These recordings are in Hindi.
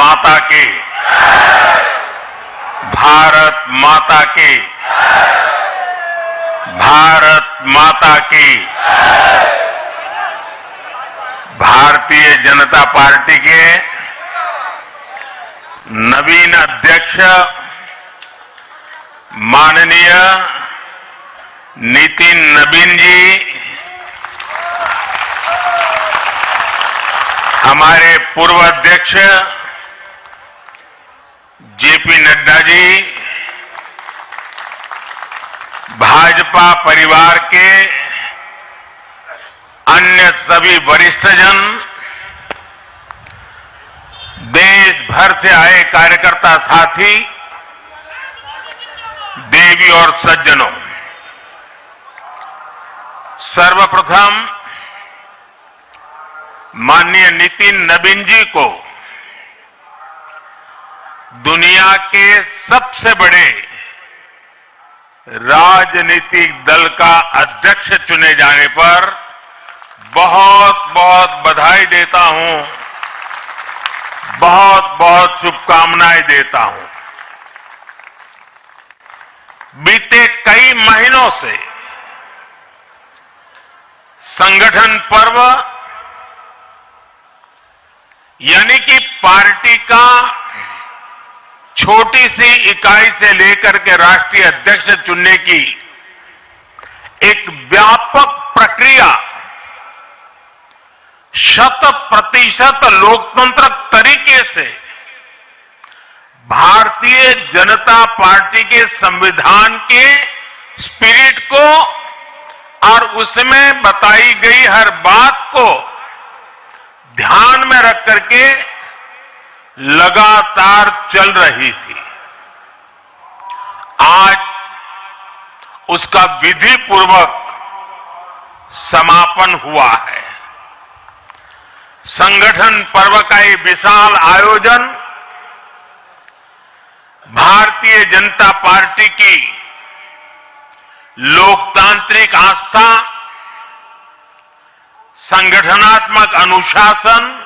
माता की, भारत माता की, भारत माता की। भारतीय जनता पार्टी के नवीन अध्यक्ष माननीय नितिन नबीन जी, हमारे पूर्व अध्यक्ष जेपी नड्डा जी, भाजपा परिवार के अन्य सभी वरिष्ठजन, देश भर से आए कार्यकर्ता साथी, देवी और सज्जनों, सर्वप्रथम माननीय नितिन नबीन जी को दुनिया के सबसे बड़े राजनीतिक दल का अध्यक्ष चुने जाने पर बहुत बहुत बधाई देता हूं, बहुत बहुत शुभकामनाएं देता हूं। बीते कई महीनों से संगठन पर्व यानी कि पार्टी का छोटी सी इकाई से लेकर के राष्ट्रीय अध्यक्ष चुनने की एक व्यापक प्रक्रिया 100% लोकतंत्र तरीके से भारतीय जनता पार्टी के संविधान के स्पिरिट को और उसमें बताई गई हर बात को ध्यान में रख करके लगातार चल रही थी। आज उसका विधि पूर्वक समापन हुआ है। संगठन पर्व का ये विशाल आयोजन भारतीय जनता पार्टी की लोकतांत्रिक आस्था, संगठनात्मक अनुशासन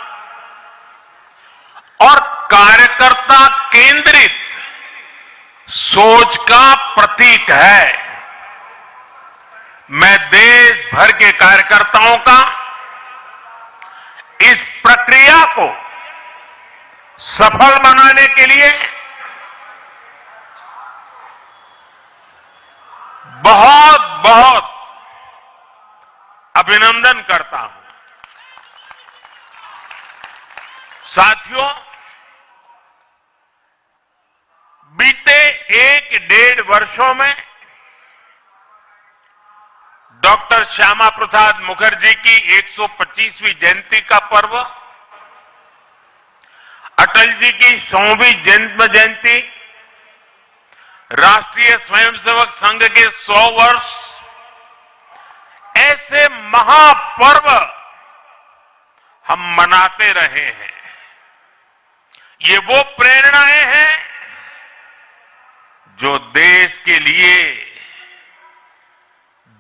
और कार्यकर्ता केंद्रित सोच का प्रतीक है। मैं देश भर के कार्यकर्ताओं का इस प्रक्रिया को सफल बनाने के लिए बहुत बहुत अभिनंदन करता हूं। साथियों, बीते 1-1.5 वर्षों में डॉक्टर श्यामा प्रसाद मुखर्जी की 125वीं जयंती का पर्व, अटल जी की 100वीं जन्म जयंती, राष्ट्रीय स्वयंसेवक संघ के 100 वर्ष, ऐसे महापर्व हम मनाते रहे हैं। ये वो प्रेरणाएं हैं जो देश के लिए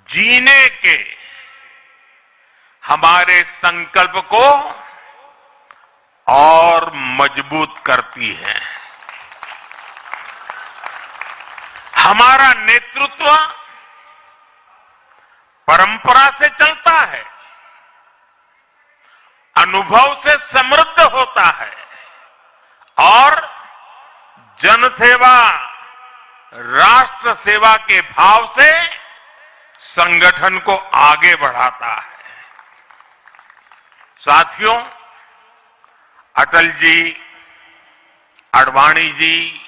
जीने के हमारे संकल्प को और मजबूत करती है। हमारा नेतृत्व परंपरा से चलता है, अनुभव से समृद्ध होता है और जनसेवा, राष्ट्र सेवा के भाव से संगठन को आगे बढ़ाता है। साथियों, अटल जी, आडवाणी जी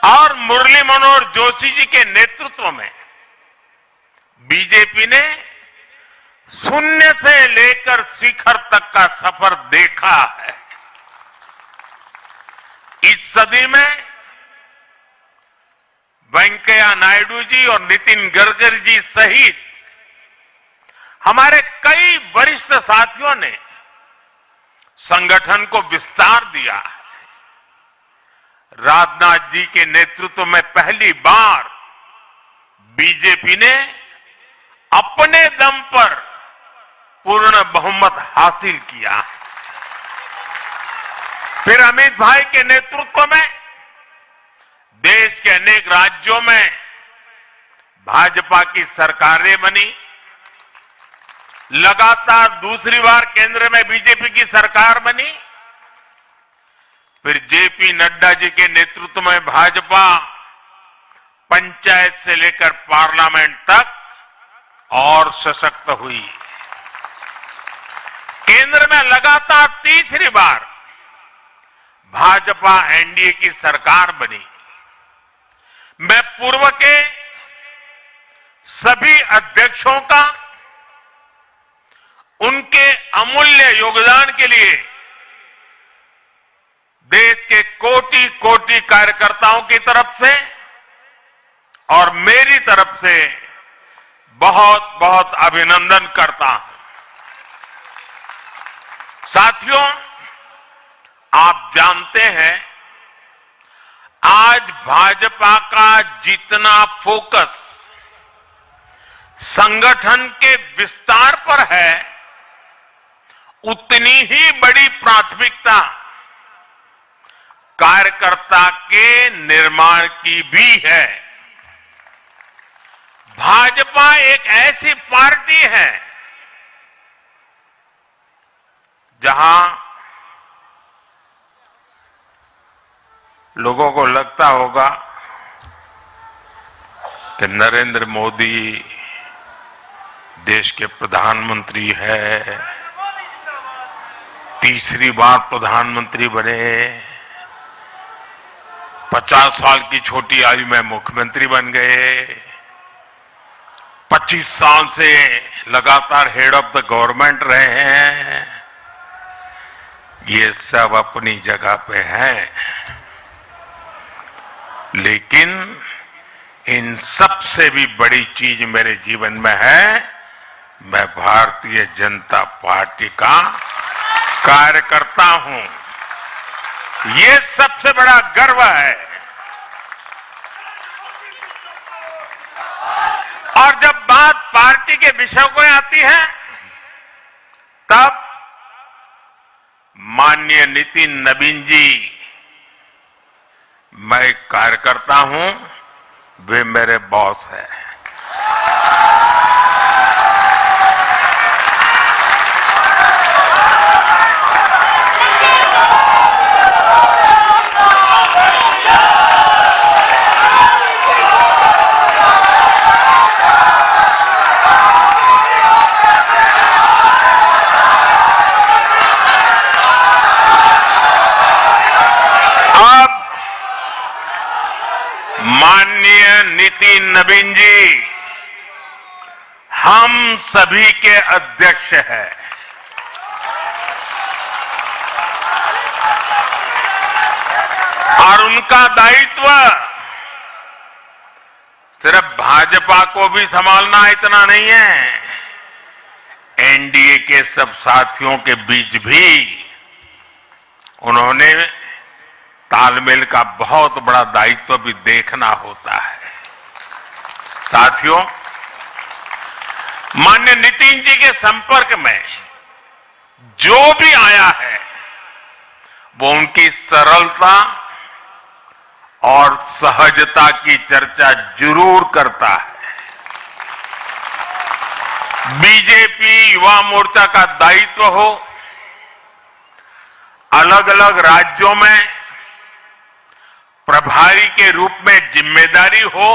और मुरली मनोहर जोशी जी के नेतृत्व में बीजेपी ने शून्य से लेकर शिखर तक का सफर देखा है। इस सदी में वेंकैया नायडू जी और नितिन गडकरी जी सहित हमारे कई वरिष्ठ साथियों ने संगठन को विस्तार दिया है। राजनाथ जी के नेतृत्व में पहली बार बीजेपी ने अपने दम पर पूर्ण बहुमत हासिल किया। फिर अमित भाई के नेतृत्व में देश के अनेक राज्यों में भाजपा की सरकारें बनी। लगातार दूसरी बार केंद्र में बीजेपी की सरकार बनी। फिर जेपी नड्डा जी के नेतृत्व में भाजपा पंचायत से लेकर पार्लियामेंट तक और सशक्त हुई। केंद्र में लगातार तीसरी बार भाजपा एनडीए की सरकार बनी। मैं पूर्व के सभी अध्यक्षों का उनके अमूल्य योगदान के लिए देश के कोटि कोटि कार्यकर्ताओं की तरफ से और मेरी तरफ से बहुत बहुत अभिनंदन करता हूं। साथियों, आप जानते हैं आज भाजपा का जितना फोकस संगठन के विस्तार पर है, उतनी ही बड़ी प्राथमिकता कार्यकर्ता के निर्माण की भी है। भाजपा एक ऐसी पार्टी है जहां लोगों को लगता होगा कि नरेंद्र मोदी देश के प्रधानमंत्री है, तीसरी बार प्रधानमंत्री बने, 50 साल की छोटी आयु में मुख्यमंत्री बन गए, 25 साल से लगातार हेड ऑफ द गवर्नमेंट रहे हैं। ये सब अपनी जगह पे हैं, लेकिन इन सबसे भी बड़ी चीज मेरे जीवन में है, मैं भारतीय जनता पार्टी का कार्यकर्ता हूं। ये सबसे बड़ा गर्व है। और जब बात पार्टी के विषय को आती है, तब माननीय नितिन नवीन जी, मैं एक कार्यकर्ता हूं, वे मेरे बॉस हैं। माननीय नितिन नवीन जी हम सभी के अध्यक्ष हैं। और उनका दायित्व सिर्फ भाजपा को भी संभालना इतना नहीं है, एनडीए के सब साथियों के बीच भी उन्होंने तालमेल का बहुत बड़ा दायित्व भी देखना होता है। साथियों, माननीय नितिन जी के संपर्क में जो भी आया है, वो उनकी सरलता और सहजता की चर्चा जरूर करता है। बीजेपी युवा मोर्चा का दायित्व हो, अलग अलग राज्यों में प्रभारी के रूप में जिम्मेदारी हो,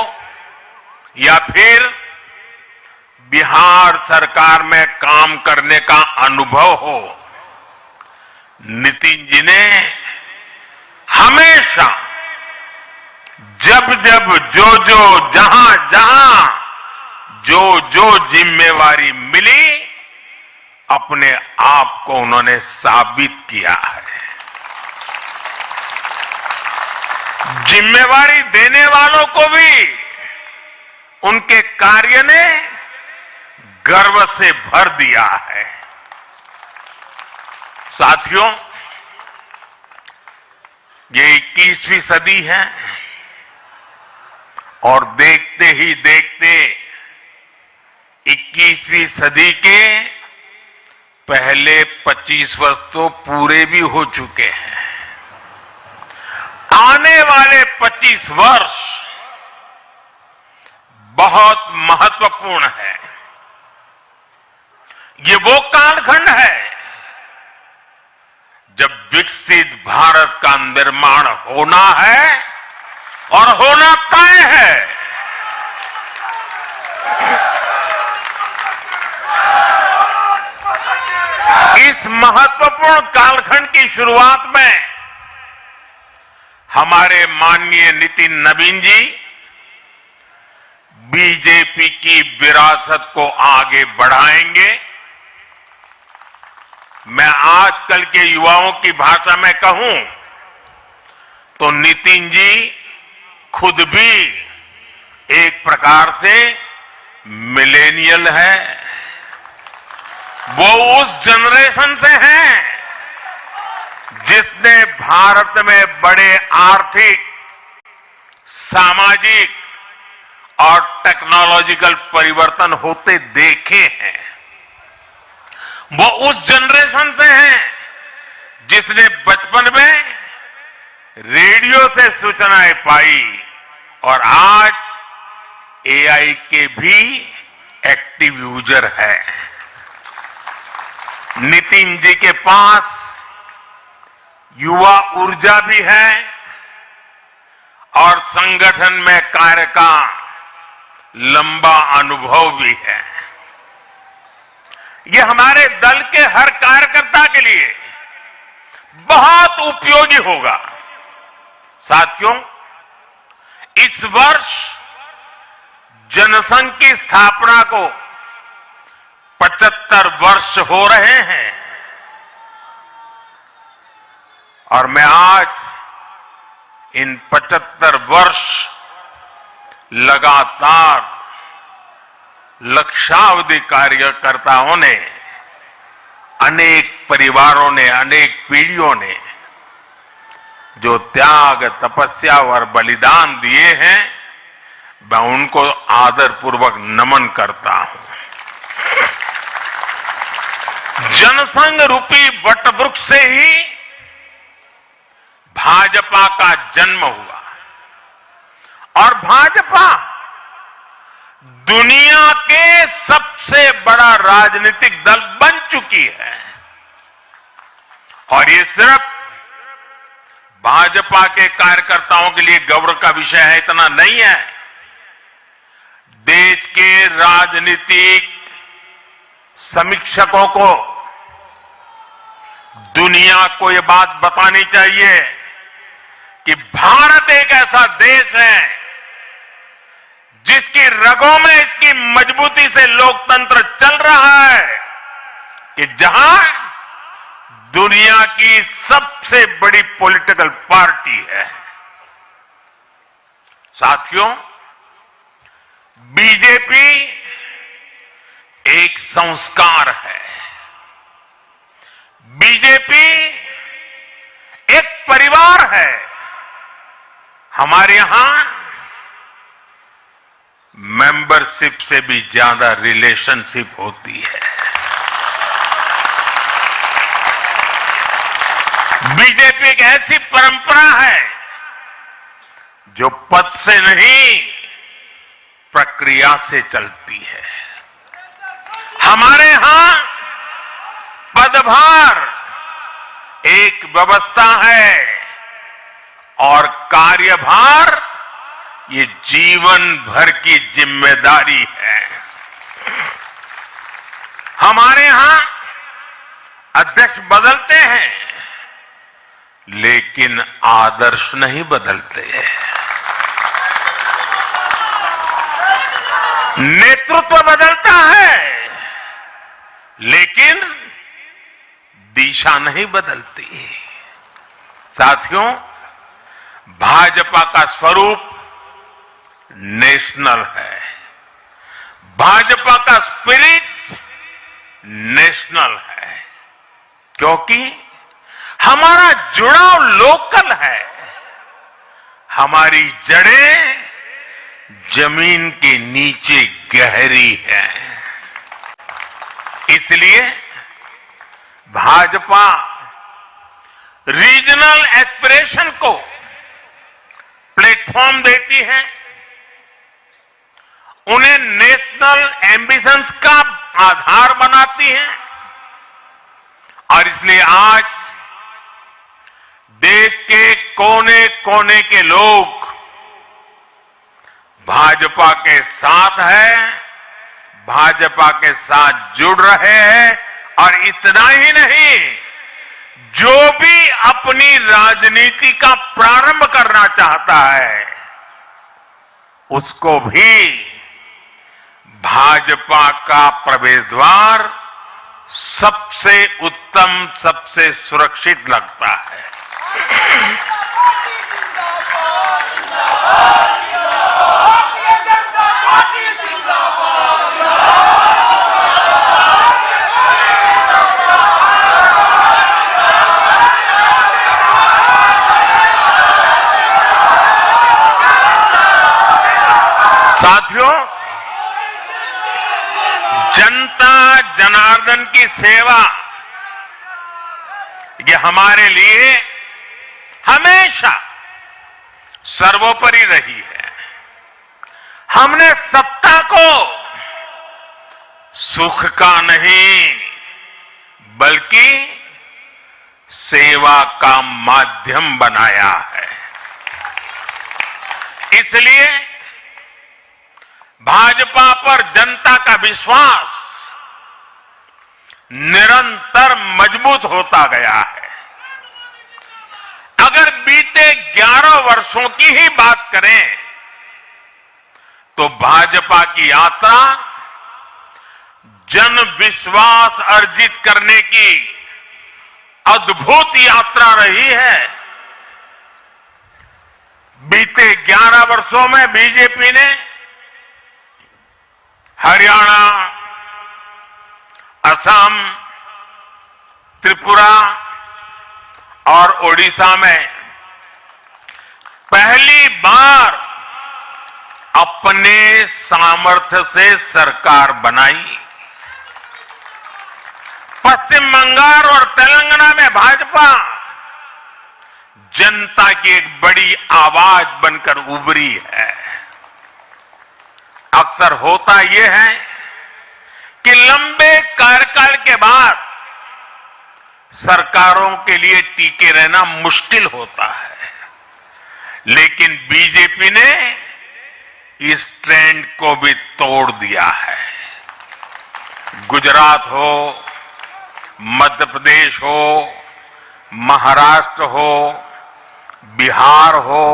या फिर बिहार सरकार में काम करने का अनुभव हो, नितिन जी ने हमेशा जब जब जो जहां जो जिम्मेवारी मिली, अपने आप को उन्होंने साबित किया है। जिम्मेवारी देने वालों को भी उनके कार्य ने गर्व से भर दिया है। साथियों, ये 21वीं सदी है और देखते ही देखते 21वीं सदी के पहले 25 वर्ष तो पूरे भी हो चुके हैं। वाले 25 वर्ष बहुत महत्वपूर्ण है। ये वो कालखंड है जब विकसित भारत का निर्माण होना है और होना तय है। इस महत्वपूर्ण कालखंड की शुरुआत में हमारे माननीय नितिन नवीन जी बीजेपी की विरासत को आगे बढ़ाएंगे। मैं आजकल के युवाओं की भाषा में कहूं तो नितिन जी खुद भी एक प्रकार से मिलेनियल है। वो उस जनरेशन से हैं जिसने भारत में बड़े आर्थिक, सामाजिक और टेक्नोलॉजिकल परिवर्तन होते देखे हैं। वो उस जनरेशन से हैं जिसने बचपन में रेडियो से सूचनाएं पाई और आज एआई के भी एक्टिव यूजर है। नितिन जी के पास युवा ऊर्जा भी है और संगठन में कार्य का लंबा अनुभव भी है। ये हमारे दल के हर कार्यकर्ता के लिए बहुत उपयोगी होगा। साथियों, इस वर्ष जनसंघ की स्थापना को 75 वर्ष हो रहे हैं और मैं आज इन 75 वर्ष लगातार लक्षावधि कार्यकर्ताओं ने, अनेक परिवारों ने, अनेक पीढ़ियों ने जो त्याग, तपस्या और बलिदान दिए हैं, मैं उनको आदरपूर्वक नमन करता हूं। जनसंघ रूपी वटवृक्ष से ही भाजपा का जन्म हुआ और भाजपा दुनिया के सबसे बड़ा राजनीतिक दल बन चुकी है। और ये सिर्फ भाजपा के कार्यकर्ताओं के लिए गौरव का विषय है इतना नहीं है। देश के राजनीतिक समीक्षकों को, दुनिया को यह बात बतानी चाहिए कि भारत एक ऐसा देश है जिसकी रगों में इसकी मजबूती से लोकतंत्र चल रहा है, कि जहां दुनिया की सबसे बड़ी पॉलिटिकल पार्टी है। साथियों, बीजेपी एक संस्कार है। बीजेपी एक परिवार है। हमारे यहां मेंबरशिप से भी ज्यादा रिलेशनशिप होती है। बीजेपी एक ऐसी परंपरा है जो पद से नहीं, प्रक्रिया से चलती है। हमारे यहां पदभार एक व्यवस्था है और कार्यभार ये जीवन भर की जिम्मेदारी है। हमारे यहां अध्यक्ष बदलते हैं लेकिन आदर्श नहीं बदलते। नेतृत्व बदलता है लेकिन दिशा नहीं बदलती। साथियों, भाजपा का स्वरूप नेशनल है। भाजपा का स्पिरिट नेशनल है, क्योंकि हमारा जुड़ाव लोकल है। हमारी जड़ें जमीन के नीचे गहरी हैं। इसलिए भाजपा रीजनल एस्पिरेशन को देती है, उन्हें नेशनल एम्बिशंस का आधार बनाती है। और इसलिए आज देश के कोने कोने के लोग भाजपा के साथ हैं, भाजपा के साथ जुड़ रहे हैं। और इतना ही नहीं, जो भी अपनी राजनीति का प्रारंभ करना चाहता है, उसको भी भाजपा का प्रवेश द्वार सबसे उत्तम, सबसे सुरक्षित लगता है। साथियों, जनता जनार्दन की सेवा ये हमारे लिए हमेशा सर्वोपरि रही है। हमने सत्ता को सुख का नहीं बल्कि सेवा का माध्यम बनाया है। इसलिए भाजपा पर जनता का विश्वास निरंतर मजबूत होता गया है। अगर बीते 11 वर्षों की ही बात करें तो भाजपा की यात्रा जन विश्वास अर्जित करने की अद्भुत यात्रा रही है। बीते 11 वर्षों में बीजेपी ने हरियाणा, असम, त्रिपुरा और ओडिशा में पहली बार अपने सामर्थ्य से सरकार बनाई। पश्चिम बंगाल और तेलंगाना में भाजपा जनता की एक बड़ी आवाज बनकर उभरी है। अक्सर होता यह है कि लंबे कार्यकाल के बाद सरकारों के लिए टिके रहना मुश्किल होता है, लेकिन बीजेपी ने इस ट्रेंड को भी तोड़ दिया है। गुजरात हो, मध्य प्रदेश हो, महाराष्ट्र हो, बिहार हो,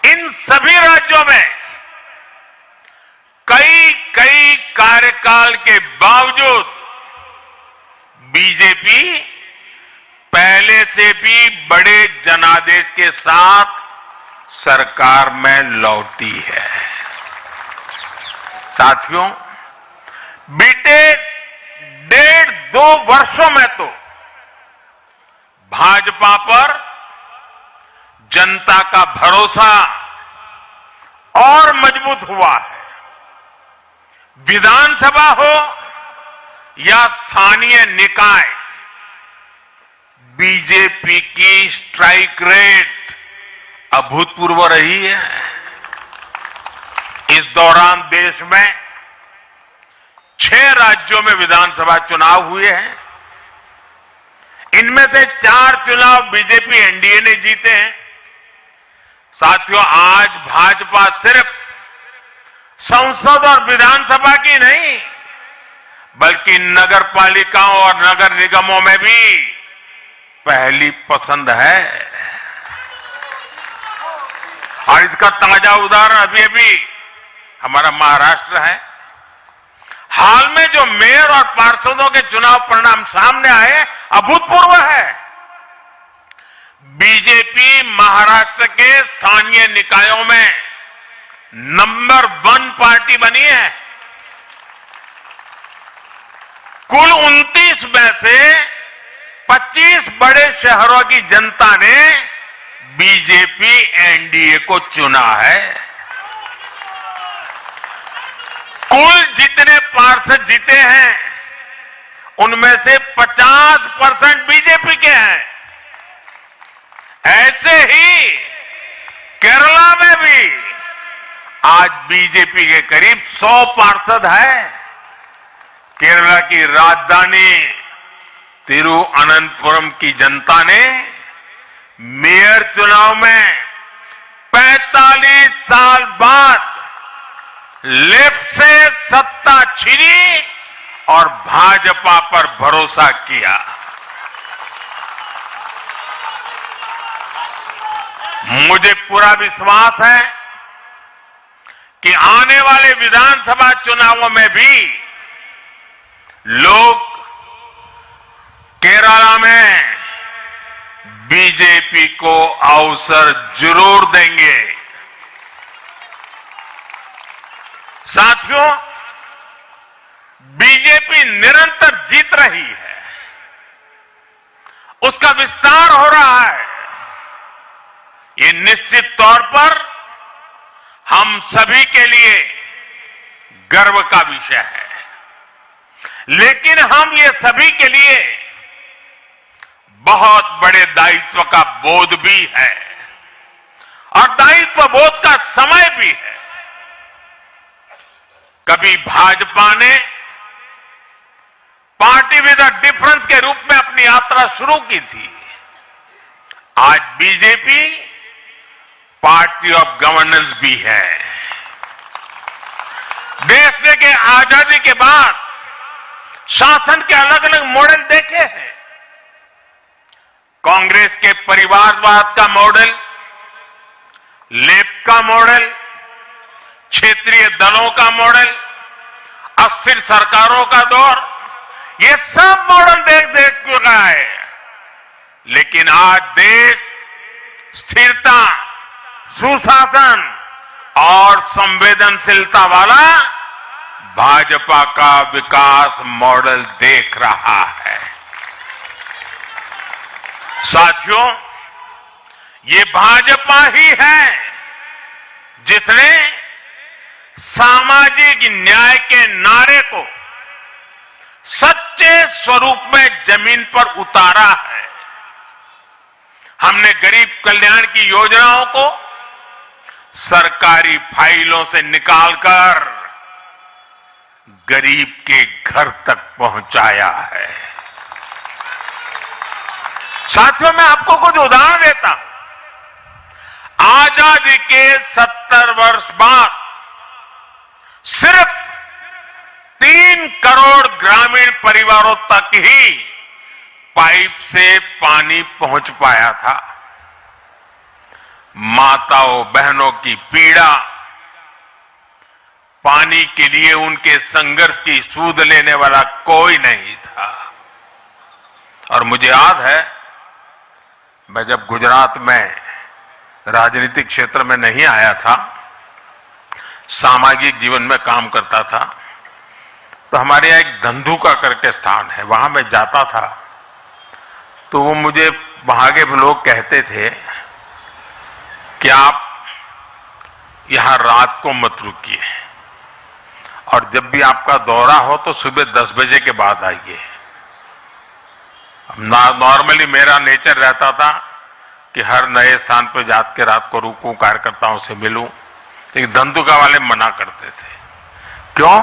इन सभी राज्यों में कई कार्यकाल के बावजूद बीजेपी पहले से भी बड़े जनादेश के साथ सरकार में लौटी है। साथियों, बीते 1.5-2 वर्षों में तो भाजपा पर जनता का भरोसा और मजबूत हुआ है। विधानसभा हो या स्थानीय निकाय, बीजेपी की स्ट्राइक रेट अभूतपूर्व रही है। इस दौरान देश में 6 राज्यों में विधानसभा चुनाव हुए हैं। इनमें से 4 चुनाव बीजेपी एनडीए ने जीते हैं। साथियों, आज भाजपा सिर्फ संसद और विधानसभा की नहीं बल्कि नगर पालिकाओं और नगर निगमों में भी पहली पसंद है। और इसका ताजा उदाहरण अभी हमारा महाराष्ट्र है। हाल में जो मेयर और पार्षदों के चुनाव परिणाम सामने आए, अभूतपूर्व है। बीजेपी महाराष्ट्र के स्थानीय निकायों में नंबर 1 पार्टी बनी है। कुल 29 में से 25 बड़े शहरों की जनता ने बीजेपी एनडीए को चुना है। कुल जितने पार्षद जीते हैं उनमें से 50% बीजेपी के हैं। ऐसे ही केरला में भी आज बीजेपी के करीब 100 पार्षद हैं। केरला की राजधानी तिरुअनंतपुरम की जनता ने मेयर चुनाव में 45 साल बाद लेफ्ट से सत्ता छीनी और भाजपा पर भरोसा किया। मुझे पूरा विश्वास है कि आने वाले विधानसभा चुनावों में भी लोग केरला में बीजेपी को अवसर जरूर देंगे। साथियों, बीजेपी निरंतर जीत रही है, उसका विस्तार हो रहा है। ये निश्चित तौर पर हम सभी के लिए गर्व का विषय है, लेकिन हम ये सभी के लिए बहुत बड़े दायित्व का बोध भी है और दायित्व बोध का समय भी है। कभी भाजपा ने पार्टी विद अ डिफरेंस के रूप में अपनी यात्रा शुरू की थी। आज बीजेपी पार्टी ऑफ गवर्नेंस भी है। देश के आजादी के बाद शासन के अलग अलग मॉडल देखे हैं। कांग्रेस के परिवारवाद का मॉडल, लेफ्ट का मॉडल, क्षेत्रीय दलों का मॉडल, अस्थिर सरकारों का दौर, ये सब मॉडल देख चुका है। लेकिन आज देश स्थिरता, सुशासन और संवेदनशीलता वाला भाजपा का विकास मॉडल देख रहा है। साथियों, ये भाजपा ही है जिसने सामाजिक न्याय के नारे को सच्चे स्वरूप में जमीन पर उतारा है। हमने गरीब कल्याण की योजनाओं को सरकारी फाइलों से निकालकर गरीब के घर तक पहुंचाया है। साथियों, मैं आपको कुछ उदाहरण देता हूं। आजादी के 70 वर्ष बाद सिर्फ 3 करोड़ ग्रामीण परिवारों तक ही पाइप से पानी पहुंच पाया था। माताओं बहनों की पीड़ा, पानी के लिए उनके संघर्ष की सूध लेने वाला कोई नहीं था। और मुझे याद है, मैं जब गुजरात में राजनीतिक क्षेत्र में नहीं आया था, सामाजिक जीवन में काम करता था, तो हमारे यहाँ एक धंधुका करके स्थान है, वहां मैं जाता था तो वो मुझे वहां के लोग कहते थे कि आप यहां रात को मत रुकिए और जब भी आपका दौरा हो तो सुबह 10 बजे के बाद आइए। नॉर्मली मेरा नेचर रहता था कि हर नए स्थान पर जाके रात को रुकूं, कार्यकर्ताओं से मिलूं, लेकिन धंधुका वाले मना करते थे। क्यों?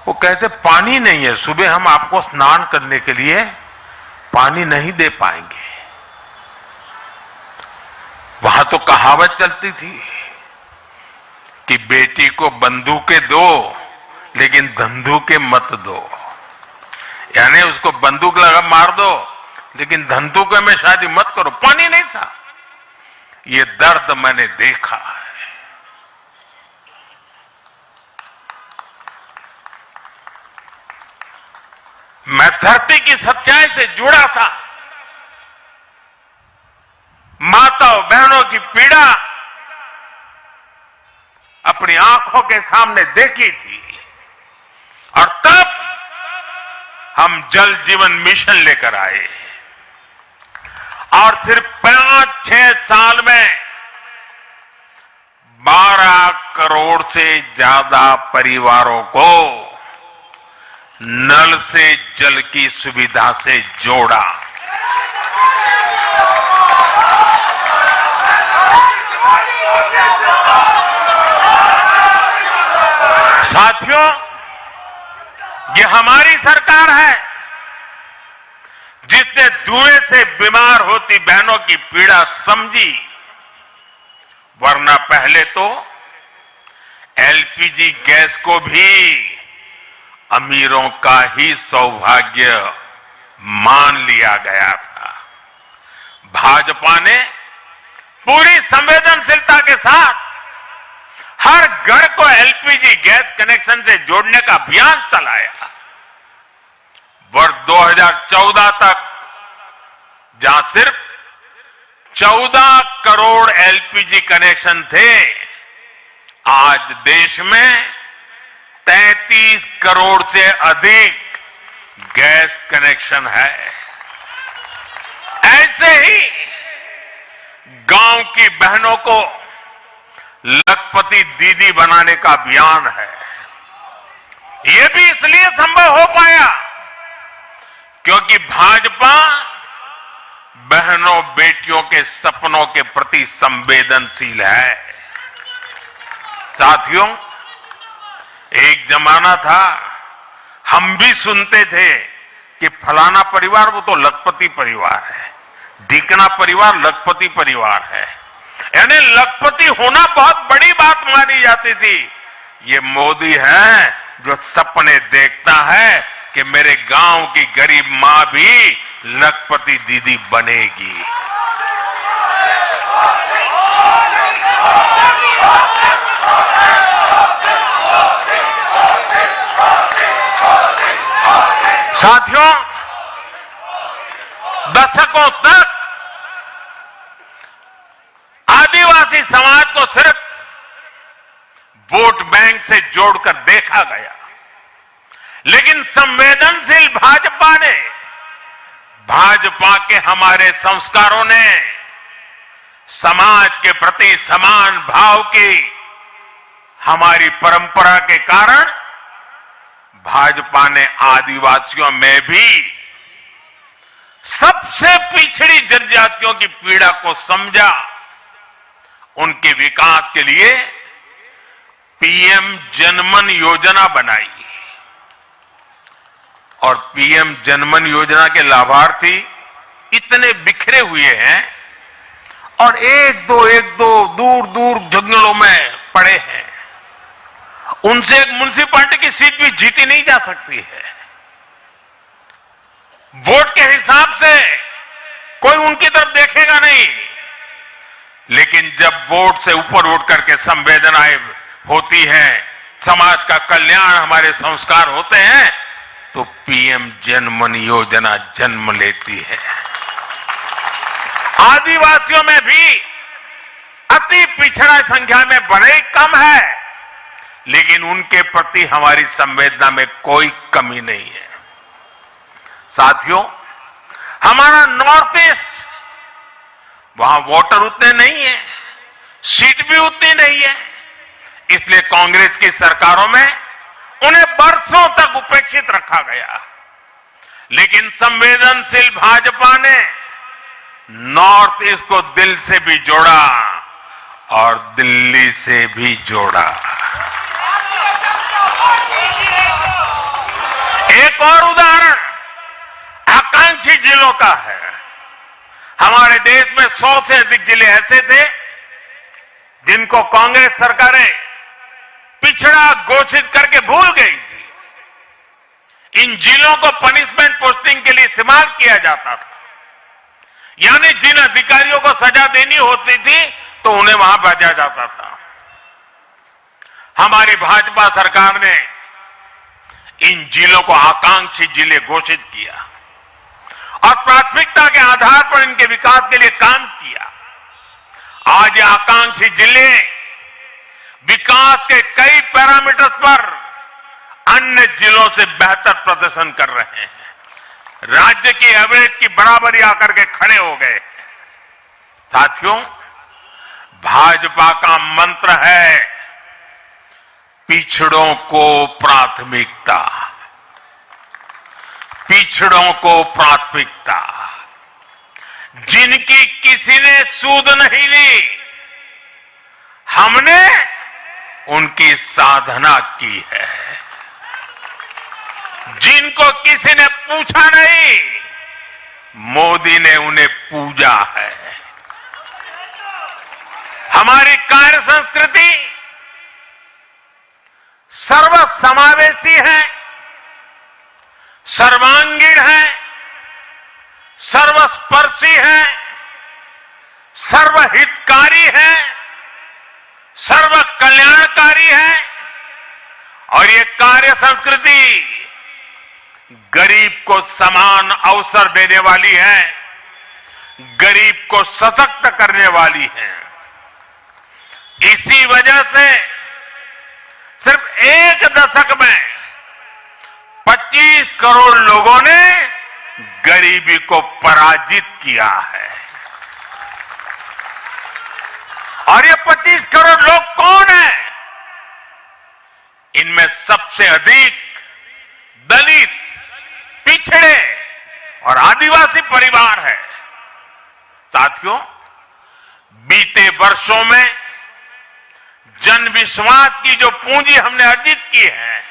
वो कहते पानी नहीं है, सुबह हम आपको स्नान करने के लिए पानी नहीं दे पाएंगे। वहां तो कहावत चलती थी कि बेटी को बंदूकें दो लेकिन धंधुके मत दो, यानी उसको बंदूक लगा मार दो लेकिन धंधुके में शादी मत करो। पानी नहीं था। ये दर्द मैंने देखा है। मैं धरती की सच्चाई से जुड़ा था। माताओं बहनों की पीड़ा अपनी आंखों के सामने देखी थी और तब हम जल जीवन मिशन लेकर आए और सिर्फ 5-6 साल में 12 करोड़ से ज्यादा परिवारों को नल से जल की सुविधा से जोड़ा। साथियों, ये हमारी सरकार है जिसने धुएं से बीमार होती बहनों की पीड़ा समझी, वरना पहले तो एलपीजी गैस को भी अमीरों का ही सौभाग्य मान लिया गया था। भाजपा ने पूरी संवेदनशीलता के साथ हर घर को एलपीजी गैस कनेक्शन से जोड़ने का अभियान चलाया। वर्ष 2014 तक जहां सिर्फ 14 करोड़ एलपीजी कनेक्शन थे, आज देश में 33 करोड़ से अधिक गैस कनेक्शन है। ऐसे ही गांव की बहनों को लखपति दीदी बनाने का अभियान है। ये भी इसलिए संभव हो पाया क्योंकि भाजपा बहनों बेटियों के सपनों के प्रति संवेदनशील है। साथियों, एक जमाना था हम भी सुनते थे कि फलाना परिवार वो तो लखपति परिवार है, ढीकना परिवार लखपति परिवार है, यानी लखपति होना बहुत बड़ी बात मानी जाती थी। ये मोदी है जो सपने देखता है कि मेरे गांव की गरीब मां भी लखपति दीदी बनेगी। साथियों, दशकों तक आदिवासी समाज को सिर्फ वोट बैंक से जोड़कर देखा गया, लेकिन संवेदनशील भाजपा के हमारे संस्कारों ने समाज के प्रति समान भाव की हमारी परंपरा के कारण भाजपा ने आदिवासियों में भी सबसे पिछड़ी जनजातियों की पीड़ा को समझा। उनके विकास के लिए पीएम जनमन योजना बनाई और पीएम जनमन योजना के लाभार्थी इतने बिखरे हुए हैं और एक दो दूर दूर जंगलों में पड़े हैं। उनसे एक म्युनिसिपैलिटी की सीट भी जीती नहीं जा सकती है। वोट के हिसाब से कोई उनकी तरफ देखेगा नहीं, लेकिन जब वोट से ऊपर उठ करके संवेदनाएं होती हैं, समाज का कल्याण हमारे संस्कार होते हैं, तो पीएम जनमन योजना जन्म लेती है। आदिवासियों में भी अति पिछड़ा संख्या में बड़े ही कम है, लेकिन उनके प्रति हमारी संवेदना में कोई कमी नहीं है। साथियों, हमारा नॉर्थ ईस्ट, वहां वोटर उतने नहीं है, सीट भी उतनी नहीं है, इसलिए कांग्रेस की सरकारों में उन्हें बरसों तक उपेक्षित रखा गया। लेकिन संवेदनशील भाजपा ने नॉर्थ ईस्ट को दिल से भी जोड़ा और दिल्ली से भी जोड़ा। एक और उदाहरण आकांक्षी जिलों का है। हमारे देश में 100 से अधिक जिले ऐसे थे जिनको कांग्रेस सरकारें पिछड़ा घोषित करके भूल गई थी। इन जिलों को पनिशमेंट पोस्टिंग के लिए इस्तेमाल किया जाता था, यानी जिन अधिकारियों को सजा देनी होती थी तो उन्हें वहां भेजा जाता था। हमारी भाजपा सरकार ने इन जिलों को आकांक्षी जिले घोषित किया और प्राथमिकता के आधार पर इनके विकास के लिए काम किया। आज ये आकांक्षी जिले विकास के कई पैरामीटर्स पर अन्य जिलों से बेहतर प्रदर्शन कर रहे हैं, राज्य की एवरेज की बराबरी आकर के खड़े हो गए। साथियों, भाजपा का मंत्र है पिछड़ों को प्राथमिकता, पिछड़ों को प्राथमिकता। जिनकी किसी ने सूद नहीं ली, हमने उनकी साधना की है, जिनको किसी ने पूछा नहीं, मोदी ने उन्हें पूजा है। हमारी कार्य संस्कृति सर्वसमावेशी है, सर्वांगीण है, सर्वस्पर्शी है, सर्वहितकारी है, सर्व कल्याणकारी है। और ये कार्य संस्कृति गरीब को समान अवसर देने वाली है, गरीब को सशक्त करने वाली है। इसी वजह से सिर्फ एक दशक में 25 करोड़ लोगों ने गरीबी को पराजित किया है। और ये 25 करोड़ लोग कौन हैं? इनमें सबसे अधिक दलित, पिछड़े और आदिवासी परिवार है। साथियों, बीते वर्षों में जन विश्वास की जो पूंजी हमने अर्जित की है,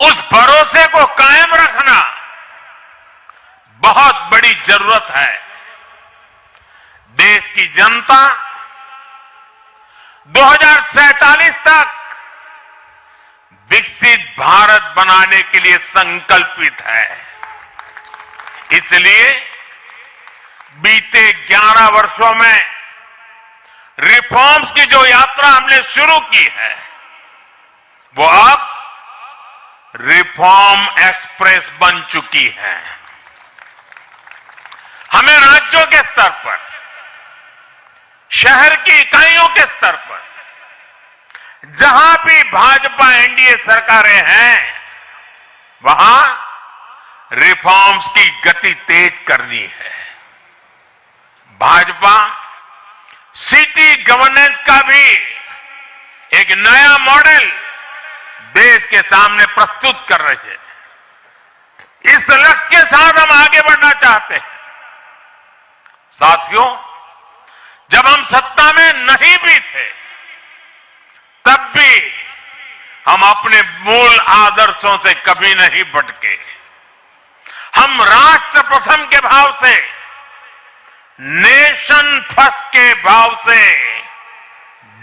उस भरोसे को कायम रखना बहुत बड़ी जरूरत है। देश की जनता 2047 तक विकसित भारत बनाने के लिए संकल्पित है। इसलिए बीते 11 वर्षों में रिफॉर्म्स की जो यात्रा हमने शुरू की है, वो अब रिफॉर्म एक्सप्रेस बन चुकी है। हमें राज्यों के स्तर पर, शहर की इकाइयों के स्तर पर, जहां भी भाजपा एनडीए सरकारें हैं, वहां रिफॉर्म्स की गति तेज करनी है। भाजपा सिटी गवर्नेंस का भी एक नया मॉडल देश के सामने प्रस्तुत कर रही है। इस लक्ष्य के साथ हम आगे बढ़ना चाहते हैं। साथियों, जब हम सत्ता में नहीं भी थे, तब भी हम अपने मूल आदर्शों से कभी नहीं भटके। हम राष्ट्र प्रथम के भाव से, नेशन फर्स्ट के भाव से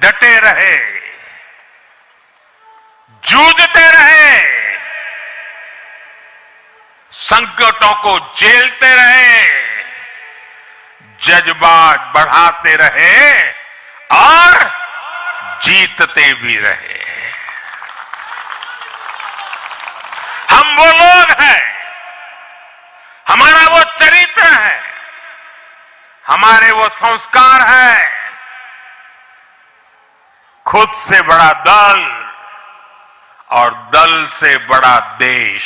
डटे रहे, जूझते रहे, संकटों को झेलते रहे, जज्बात बढ़ाते रहे और जीतते भी रहे। हम वो लोग हैं, हमारा वो चरित्र है, हमारे वो संस्कार है। खुद से बड़ा दल और दल से बड़ा देश,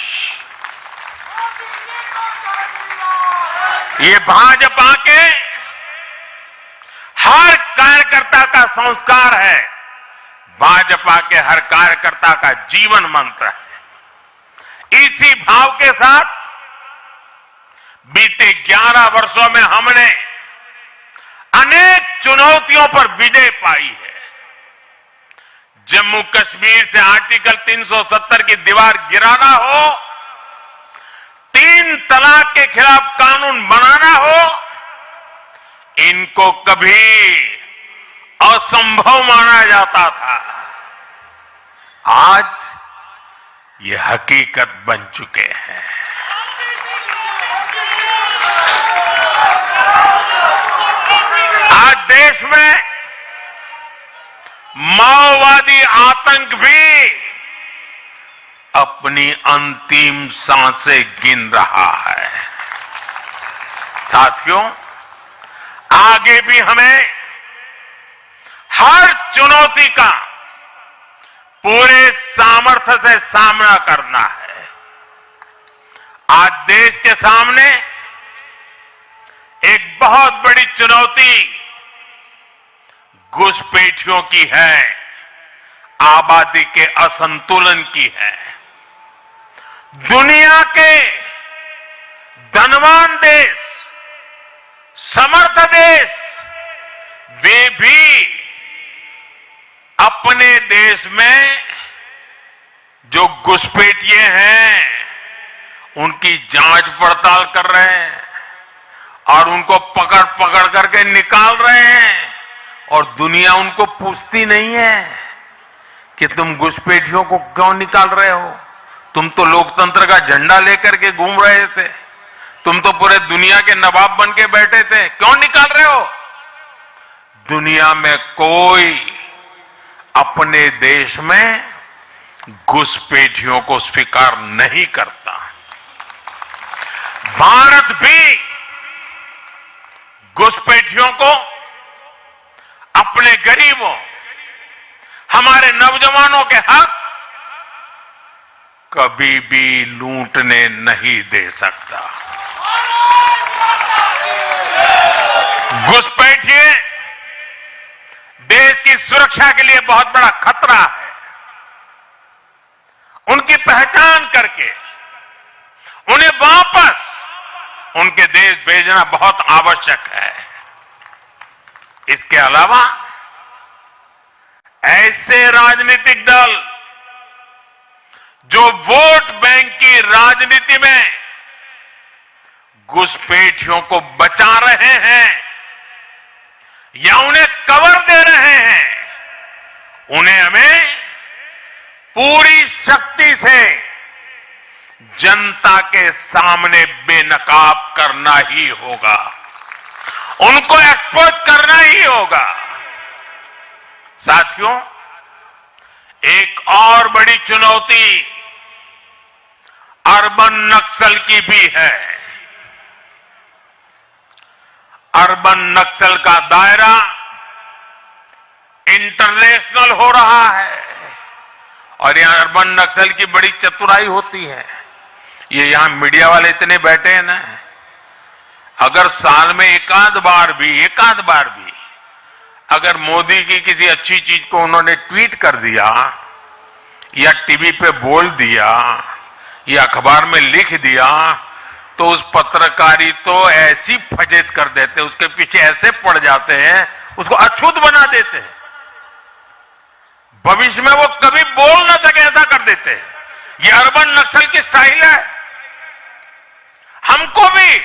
ये भाजपा के हर कार्यकर्ता का संस्कार है, भाजपा के हर कार्यकर्ता का जीवन मंत्र है। इसी भाव के साथ बीते 11 वर्षों में हमने अनेक चुनौतियों पर विजय पाई है। जम्मू कश्मीर से आर्टिकल 370 की दीवार गिराना हो, 3 तलाक के खिलाफ कानून बनाना हो, इनको कभी असंभव माना जाता था। आज ये हकीकत बन चुके हैं। आज देश में माओवादी आतंक भी अपनी अंतिम सांसें गिन रहा है। साथियों, आगे भी हमें हर चुनौती का पूरे सामर्थ्य से सामना करना है। आज देश के सामने एक बहुत बड़ी चुनौती घुसपैठियों की है, आबादी के असंतुलन की है। दुनिया के धनवान देश, समर्थ देश, वे भी अपने देश में जो घुसपैठिए हैं उनकी जांच पड़ताल कर रहे हैं और उनको पकड़ पकड़ करके निकाल रहे हैं, और दुनिया उनको पूछती नहीं है कि तुम घुसपैठियों को क्यों निकाल रहे हो। तुम तो लोकतंत्र का झंडा लेकर के घूम रहे थे, तुम तो पूरे दुनिया के नवाब बन के बैठे थे, क्यों निकाल रहे हो। दुनिया में कोई अपने देश में घुसपैठियों को स्वीकार नहीं करता। भारत भी घुसपैठियों को अपने गरीबों, हमारे नौजवानों के हक कभी भी लूटने नहीं दे सकता। घुसपैठिए देश की सुरक्षा के लिए बहुत बड़ा खतरा है। उनकी पहचान करके उन्हें वापस उनके देश भेजना बहुत आवश्यक है। इसके अलावा ऐसे राजनीतिक दल जो वोट बैंक की राजनीति में घुसपैठियों को बचा रहे हैं या उन्हें कवर दे रहे हैं, उन्हें हमें पूरी शक्ति से जनता के सामने बेनकाब करना ही होगा, उनको एक्सपोज करना ही होगा। साथियों, एक और बड़ी चुनौती अर्बन नक्सल की भी है। अर्बन नक्सल का दायरा इंटरनेशनल हो रहा है और यहां अर्बन नक्सल की बड़ी चतुराई होती है। ये यहां मीडिया वाले इतने बैठे हैं ना, अगर साल में एकाध बार भी अगर मोदी की किसी अच्छी चीज को उन्होंने ट्वीट कर दिया या टीवी पे बोल दिया या अखबार में लिख दिया तो उस पत्रकारी तो ऐसी फजेत कर देते, उसके पीछे ऐसे पड़ जाते हैं, उसको अछूत बना देते हैं, भविष्य में वो कभी बोल ना सके ऐसा कर देते हैं। ये अर्बन नक्सल की स्टाइल है। हमको भी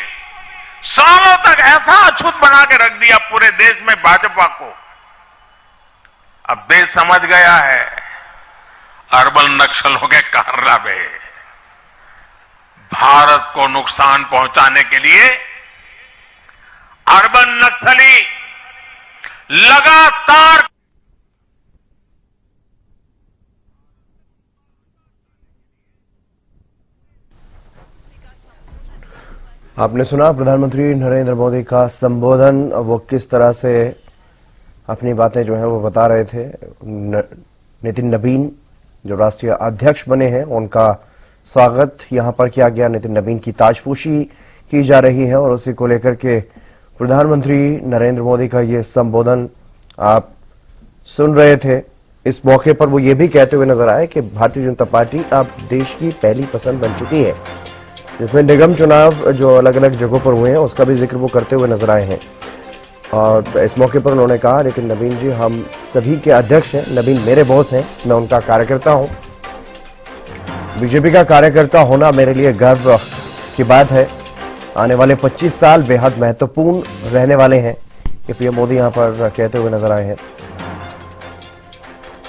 सालों तक ऐसा अछूत बना के रख दिया पूरे देश में भाजपा को। अब देश समझ गया है अर्बन नक्सलों के कारनामे। भारत को नुकसान पहुंचाने के लिए अर्बन नक्सली लगातार आपने सुना प्रधानमंत्री नरेंद्र मोदी का संबोधन। वो किस तरह से अपनी बातें जो है वो बता रहे थे। नितिन नबीन जो राष्ट्रीय अध्यक्ष बने हैं उनका स्वागत यहां पर किया गया। नितिन नबीन की ताजपोशी की जा रही है और उसी को लेकर के प्रधानमंत्री नरेंद्र मोदी का ये संबोधन आप सुन रहे थे। इस मौके पर वो ये भी कहते हुए नजर आए कि भारतीय जनता पार्टी अब देश की पहली पसंद बन चुकी है, जिसमें निगम चुनाव जो अलग अलग जगहों पर हुए हैं उसका भी जिक्र वो करते हुए नजर आए हैं। और इस मौके पर उन्होंने कहा, नितिन नबीन जी हम सभी के अध्यक्ष हैं, नबीन मेरे बॉस हैं, मैं उनका कार्यकर्ता हूं। बीजेपी का कार्यकर्ता होना मेरे लिए गर्व की बात है। आने वाले 25 साल बेहद महत्वपूर्ण रहने वाले हैं, ये पीएम मोदी यहां पर कहते हुए नजर आए हैं।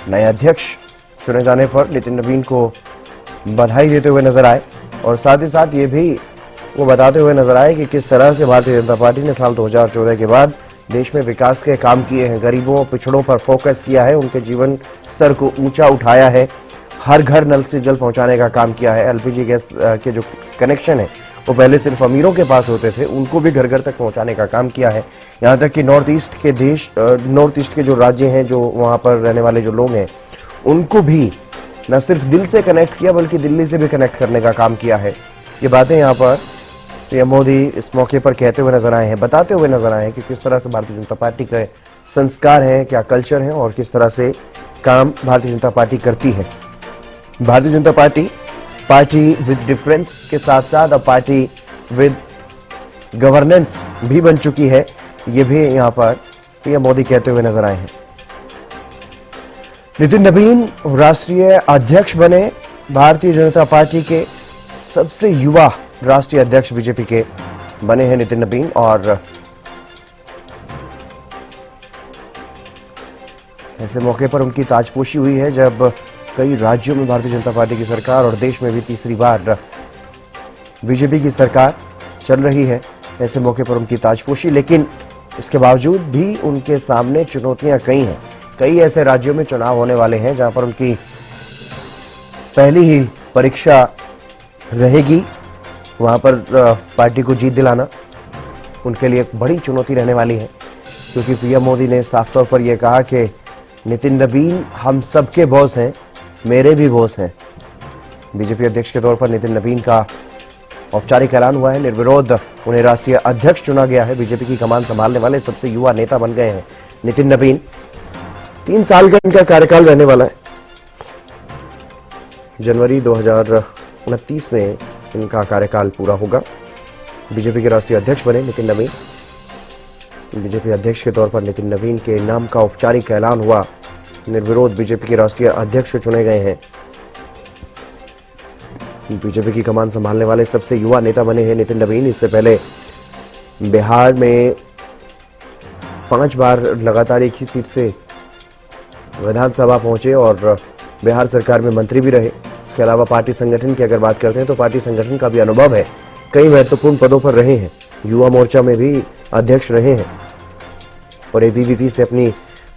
नए अध्यक्ष चुने जाने पर नितिन नबीन को बधाई देते हुए नजर आए और साथ ही साथ ये भी वो बताते हुए नजर आए कि किस तरह से भारतीय जनता पार्टी ने साल 2014 के बाद देश में विकास के काम किए हैं, गरीबों पिछड़ों पर फोकस किया है, उनके जीवन स्तर को ऊंचा उठाया है, हर घर नल से जल पहुंचाने का काम किया है। एलपीजी गैस के जो कनेक्शन है वो पहले सिर्फ अमीरों के पास होते थे, उनको भी घर घर तक पहुंचाने का काम किया है। यहाँ तक कि नॉर्थ ईस्ट के जो राज्य हैं, जो वहां पर रहने वाले जो लोग हैं, उनको भी न सिर्फ दिल से कनेक्ट किया बल्कि दिल्ली से भी कनेक्ट करने का काम किया है। ये बातें यहाँ पर पीएम मोदी इस मौके पर कहते हुए नजर आए हैं, बताते हुए नजर आए हैं कि किस तरह से भारतीय जनता पार्टी के संस्कार हैं, क्या कल्चर है और किस तरह से काम भारतीय जनता पार्टी करती है। Bharatiya Janata party with difference के साथ साथ अब पार्टी विद गवर्नेंस भी बन चुकी है, ये भी यहाँ पर पीएम मोदी कहते हुए नजर आए हैं। नितिन नवीन राष्ट्रीय अध्यक्ष बने। भारतीय जनता पार्टी के सबसे युवा राष्ट्रीय अध्यक्ष बीजेपी के बने हैं नितिन नवीन। और ऐसे मौके पर उनकी ताजपोशी हुई है जब कई राज्यों में भारतीय जनता पार्टी की सरकार और देश में भी तीसरी बार बीजेपी की सरकार चल रही है। ऐसे मौके पर उनकी ताजपोशी, लेकिन इसके बावजूद भी उनके सामने चुनौतियां कई हैं। कई ऐसे राज्यों में चुनाव होने वाले हैं जहां पर उनकी पहली ही परीक्षा रहेगी। वहां पर पार्टी को जीत दिलाना उनके लिए एक बड़ी चुनौती रहने वाली है, क्योंकि पीएम मोदी ने साफ तौर पर यह कहा कि नितिन नवीन हम सबके बॉस हैं, मेरे भी बॉस हैं। बीजेपी अध्यक्ष के तौर पर नितिन नवीन का औपचारिक ऐलान हुआ है। निर्विरोध उन्हें राष्ट्रीय अध्यक्ष चुना गया है। बीजेपी की कमान संभालने वाले सबसे युवा नेता बन गए हैं नितिन नवीन। 3 साल का इनका कार्यकाल रहने वाला है। जनवरी 2029 में इनका कार्यकाल पूरा होगा। बीजेपी के राष्ट्रीय अध्यक्ष बने नितिन नवीन। बीजेपी अध्यक्ष के तौर पर नितिन नवीन के नाम का औपचारिक ऐलान हुआ। निर्विरोध बीजेपी के राष्ट्रीय अध्यक्ष चुने गए हैं। बीजेपी की कमान संभालने वाले सबसे युवा नेता बने हैं नितिन नवीन। इससे पहले बिहार में 5 बार लगातार एक ही सीट से विधानसभा पहुंचे और बिहार सरकार में मंत्री भी रहे। इसके अलावा पार्टी संगठन की अगर बात करते हैं तो पार्टी संगठन का भी अनुभव है। कई महत्वपूर्ण पदों पर रहे हैं। युवा मोर्चा में भी अध्यक्ष रहे हैं और एबीवीपी से अपनी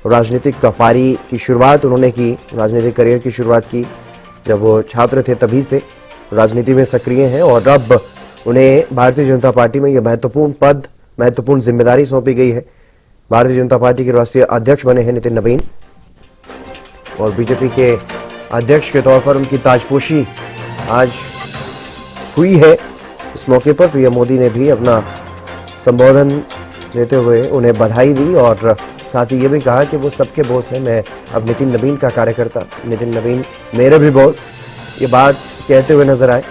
राजनीतिक पारी की शुरुआत उन्होंने की, राजनीतिक करियर की शुरुआत की जब वो छात्र थे। तभी से राजनीति में सक्रिय हैं और अब उन्हें भारतीय जनता पार्टी में यह महत्वपूर्ण पद, महत्वपूर्ण जिम्मेदारी सौंपी गई है। भारतीय जनता पार्टी के राष्ट्रीय अध्यक्ष बने हैं नितिन नवीन और बीजेपी के अध्यक्ष के तौर पर उनकी ताजपोशी आज हुई है। इस मौके पर पीएम मोदी ने भी अपना संबोधन देते हुए उन्हें बधाई दी और साथ ही ये भी कहा कि वो सबके बॉस हैं, मैं अब नितिन नवीन का कार्यकर्ता, नितिन नवीन मेरे भी बॉस, ये बात कहते हुए नजर आए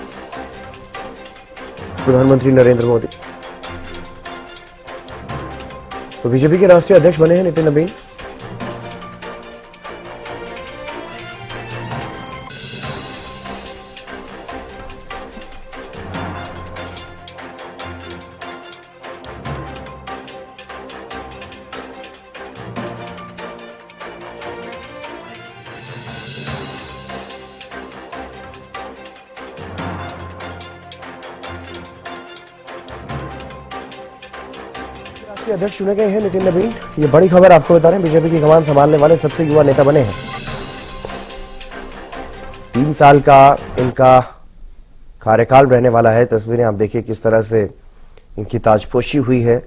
प्रधानमंत्री नरेंद्र मोदी। तो बीजेपी के राष्ट्रीय अध्यक्ष बने हैं नितिन नवीन। राष्ट्रीय अध्यक्ष चुने गए हैं नितिन नवीन। ये बड़ी खबर आपको बता रहे हैं। बीजेपी की कमान संभालने वाले सबसे युवा नेता बने हैं। 3 साल का इनका कार्यकाल रहने वाला है। तस्वीरें आप देखिए किस तरह से इनकी ताजपोशी हुई है।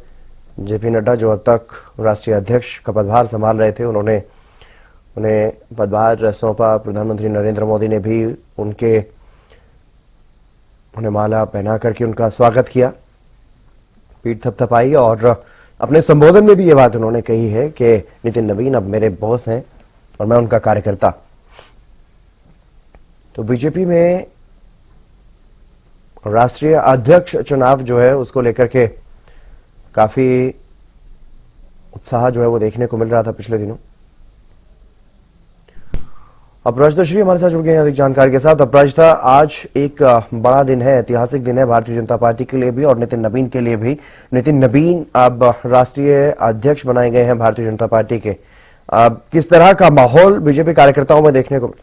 जेपी नड्डा जो अब तक राष्ट्रीय अध्यक्ष का पदभार संभाल रहे थे, उन्हें पदभार सौंपा। प्रधानमंत्री नरेंद्र मोदी ने भी उन्हें माला पहना करके उनका स्वागत किया, पीठ थपथपाई और अपने संबोधन में भी ये बात उन्होंने कही है कि नितिन नवीन अब मेरे बॉस हैं और मैं उनका कार्यकर्ता। तो बीजेपी में राष्ट्रीय अध्यक्ष चुनाव जो है उसको लेकर के काफी उत्साह जो है वो देखने को मिल रहा था पिछले दिनों। अपराजिता श्री हमारे साथ जुड़ गए हैं अधिक जानकारी के साथ। अपराजिता, आज एक बड़ा दिन है, ऐतिहासिक दिन है भारतीय जनता पार्टी के लिए भी और नितिन नवीन के लिए भी। नितिन नवीन अब राष्ट्रीय अध्यक्ष बनाए गए हैं भारतीय जनता पार्टी के। अब किस तरह का माहौल बीजेपी कार्यकर्ताओं में देखने को मिला?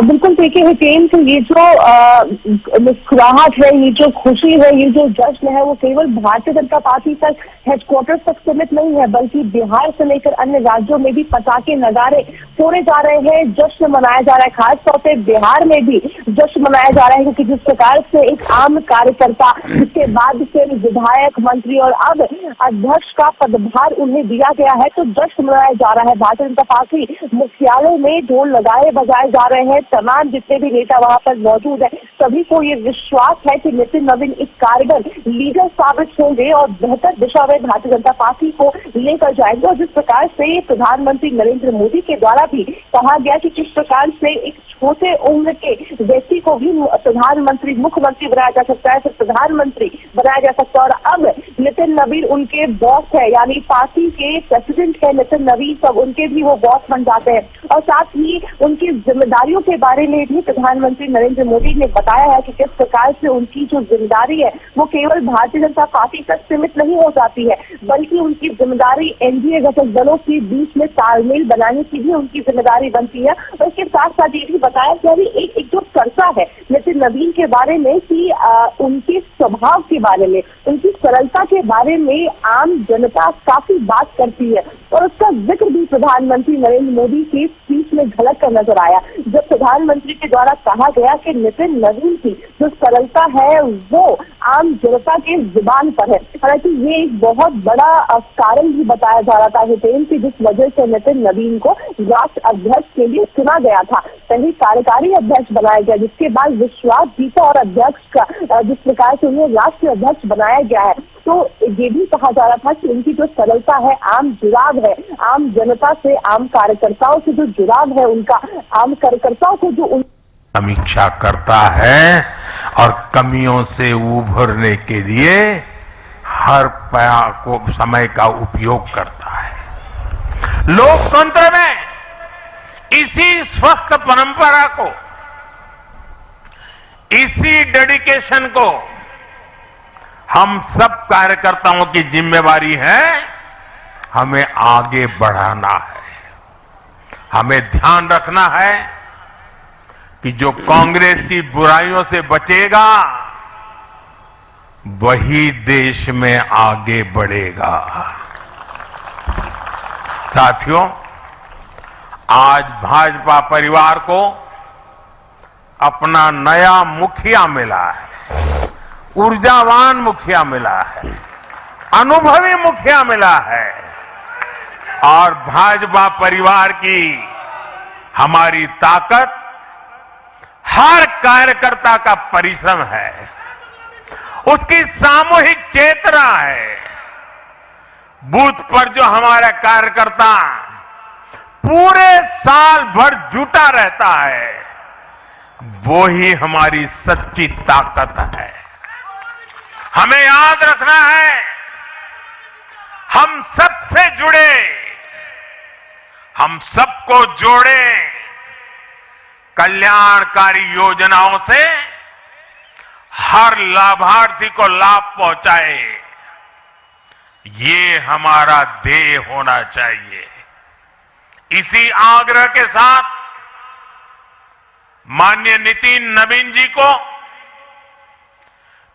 बिल्कुल देखिए हितेन, तो ये जो मुस्कुराहट है, ये जो खुशी है, ये जो जश्न है, वो केवल भारतीय जनता पार्टी तक, हेडक्वार्टर तक सीमित नहीं है, बल्कि बिहार से लेकर अन्य राज्यों में भी पटाखे नजारे फोड़े जा रहे हैं, जश्न मनाया जा रहा है। खासतौर पे बिहार में भी जश्न मनाया जा रहा है, क्योंकि जिस प्रकार से एक आम कार्यकर्ता, इसके बाद से विधायक, मंत्री और अब अध्यक्ष का पदभार उन्हें दिया गया है, तो जश्न मनाया जा रहा है। भारतीय जनता पार्टी मुख्यालय में ढोल लगाए बजाए जा रहे हैं, तमाम जितने भी नेता वहां पर मौजूद है, सभी को ये विश्वास है कि नितिन नवीन एक कारगर लीडर साबित होंगे और बेहतर दिशा में भारतीय जनता पार्टी को लेकर जाएंगे। और जिस प्रकार से प्रधानमंत्री नरेंद्र मोदी के द्वारा भी कहा गया कि किस प्रकार से एक छोटे उम्र के व्यक्ति को भी प्रधानमंत्री, मुख्यमंत्री बनाया जा सकता है, फिर प्रधानमंत्री बनाया जा सकता है, और अब नितिन नवीन उनके बॉस है, यानी पार्टी के प्रेसिडेंट है नितिन नवीन, तब उनके भी वो बॉस बन जाते हैं। और साथ ही उनकी जिम्मेदारियों के बारे में भी प्रधानमंत्री नरेंद्र मोदी ने बताया है कि किस प्रकार से उनकी जो जिम्मेदारी है वो केवल भारतीय जनता पार्टी तक सीमित नहीं हो जाती है, बल्कि उनकी जिम्मेदारी एनडीए घटक दलों के बीच में तालमेल बनाने की भी उनकी जिम्मेदारी बनती है। और इसके साथ साथ ये भी बताया कि अभी एक जो चर्चा है नितिन नवीन के बारे में कि उनके स्वभाव के बारे में, उनकी सरलता के बारे में आम जनता काफी बात करती है, और उसका जिक्र भी प्रधानमंत्री नरेंद्र मोदी की स्पीच में झलक कर नजर आया, जब प्रधानमंत्री के द्वारा कहा गया कि नितिन नवीन की जो सरलता है वो आम जनता के जुबान पर है। हालांकि ये एक बहुत बड़ा कारण भी बताया जा रहा था हितेन की, जिस वजह से नितिन नवीन को राष्ट्र अध्यक्ष के लिए चुना गया था, पहले कार्यकारी अध्यक्ष बनाया गया, जिसके बाद विश्वास जीता और अध्यक्ष का जिस प्रकार से उन्हें राष्ट्रीय अध्यक्ष बनाया गया है। तो ये भी कहा जा रहा था कि उनकी जो सरलता है, आम जुड़ाव है, आम जनता से, आम कार्यकर्ताओं से जो जुड़ाव है उनका, आम कार्यकर्ताओं को जो समीक्षा करता है और कमियों से उभरने के लिए हर समय का उपयोग करता है। लोकतंत्र में इसी स्वस्थ परंपरा को, इसी डेडिकेशन को हम सब कार्यकर्ताओं की जिम्मेवारी है, हमें आगे बढ़ाना है। हमें ध्यान रखना है कि जो कांग्रेस की बुराइयों से बचेगा वही देश में आगे बढ़ेगा। साथियों, आज भाजपा परिवार को अपना नया मुखिया मिला है, ऊर्जावान मुखिया मिला है, अनुभवी मुखिया मिला है, और भाजपा परिवार की हमारी ताकत हर कार्यकर्ता का परिश्रम है, उसकी सामूहिक चेतना है। बूथ पर जो हमारा कार्यकर्ता पूरे साल भर जुटा रहता है, वो ही हमारी सच्ची ताकत है। हमें याद रखना है, हम सबसे जुड़े, हम सबको जोड़े, कल्याणकारी योजनाओं से हर लाभार्थी को लाभ पहुंचाए, ये हमारा ध्येय होना चाहिए। इसी आग्रह के साथ माननीय नितिन नवीन जी को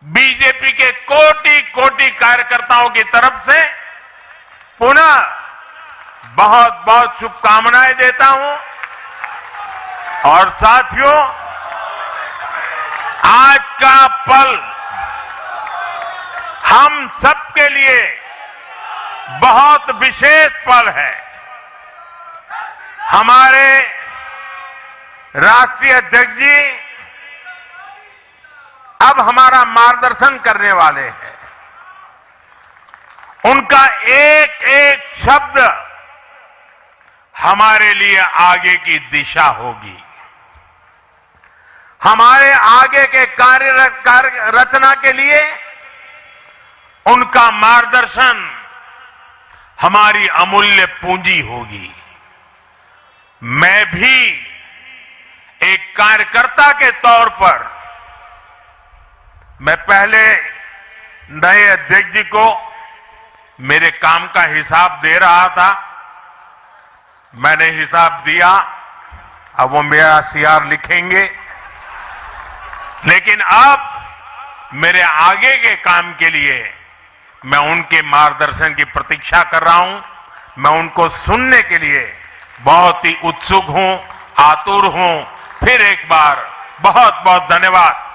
बीजेपी के कोटि कोटि कार्यकर्ताओं की तरफ से पुनः बहुत बहुत शुभकामनाएं देता हूं। और साथियों, आज का पल हम सबके लिए बहुत विशेष पल है। हमारे राष्ट्रीय अध्यक्ष जी अब हमारा मार्गदर्शन करने वाले हैं। उनका एक एक शब्द हमारे लिए आगे की दिशा होगी। हमारे आगे के कार्य रचना के लिए उनका मार्गदर्शन हमारी अमूल्य पूंजी होगी। मैं भी एक कार्यकर्ता के तौर पर मैं पहले नए अध्यक्ष जी को मेरे काम का हिसाब दे रहा था, मैंने हिसाब दिया, अब वो मेरा सीआर लिखेंगे। लेकिन अब मेरे आगे के काम के लिए मैं उनके मार्गदर्शन की प्रतीक्षा कर रहा हूं। मैं उनको सुनने के लिए बहुत ही उत्सुक हूं, आतुर हूं। फिर एक बार बहुत बहुत धन्यवाद।